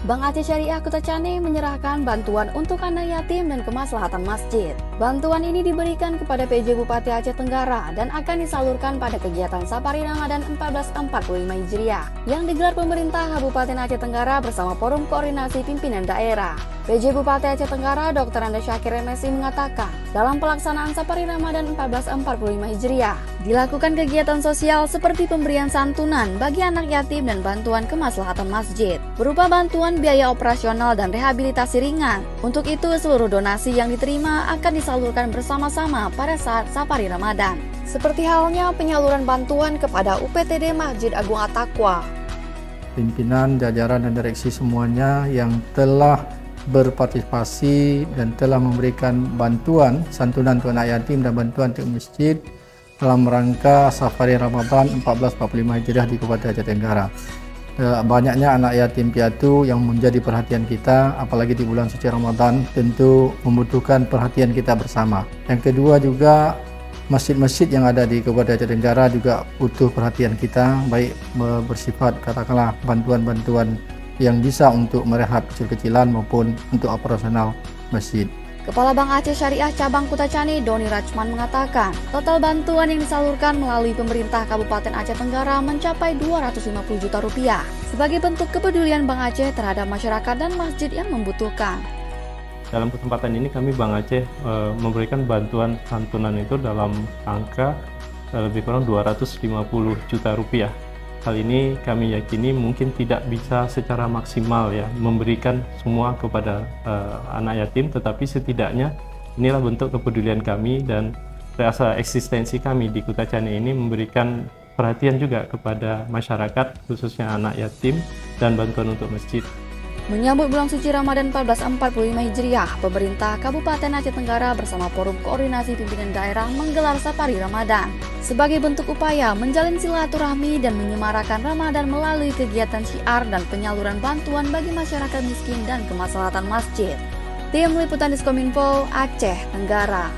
Bank Aceh Syariah Kutacani menyerahkan bantuan untuk anak yatim dan kemaslahatan masjid. Bantuan ini diberikan kepada PJ Bupati Aceh Tenggara dan akan disalurkan pada kegiatan Safari Ramadan 1445 Hijriah yang digelar pemerintah Kabupaten Aceh Tenggara bersama Forum Koordinasi Pimpinan Daerah. PJ Bupati Aceh Tenggara Dr. Anda Syakir Emesi mengatakan, dalam pelaksanaan Safari Ramadan 1445 Hijriah, dilakukan kegiatan sosial seperti pemberian santunan bagi anak yatim dan bantuan kemaslahatan masjid, berupa bantuan biaya operasional dan rehabilitasi ringan. Untuk itu, seluruh donasi yang diterima akan disalurkan bersama-sama pada saat Safari Ramadan. Seperti halnya penyaluran bantuan kepada UPTD Masjid Agung At-Taqwa. Pimpinan, jajaran, dan direksi semuanya yang telah berpartisipasi dan telah memberikan bantuan santunan untuk anak yatim dan bantuan untuk masjid dalam rangka Safari Ramadan 1445 Hijriah di Kabupaten Aceh Tenggara. Banyaknya anak yatim piatu yang menjadi perhatian kita, apalagi di bulan suci Ramadan, tentu membutuhkan perhatian kita bersama. Yang kedua juga masjid-masjid yang ada di Kabupaten Aceh Tenggara juga butuh perhatian kita, baik bersifat katakanlah bantuan-bantuan yang bisa untuk merehab kecil-kecilan maupun untuk operasional masjid. Kepala Bank Aceh Syariah Cabang Kutacani Doni Rachman mengatakan, total bantuan yang disalurkan melalui pemerintah Kabupaten Aceh Tenggara mencapai 250 juta rupiah sebagai bentuk kepedulian Bank Aceh terhadap masyarakat dan masjid yang membutuhkan. Dalam kesempatan ini kami Bank Aceh memberikan bantuan santunan itu dalam angka lebih kurang 250 juta rupiah. Hal ini kami yakini mungkin tidak bisa secara maksimal ya memberikan semua kepada anak yatim, tetapi setidaknya inilah bentuk kepedulian kami dan rasa eksistensi kami di Kutacani ini memberikan perhatian juga kepada masyarakat khususnya anak yatim dan bantuan untuk masjid. Menyambut bulan suci Ramadan 1445 Hijriah, pemerintah Kabupaten Aceh Tenggara bersama Forum Koordinasi Pimpinan Daerah menggelar Safari Ramadan sebagai bentuk upaya menjalin silaturahmi dan menyemarakan Ramadan melalui kegiatan syiar dan penyaluran bantuan bagi masyarakat miskin dan kemaslahatan masjid. Tim Liputan Diskominfo, Aceh Tenggara.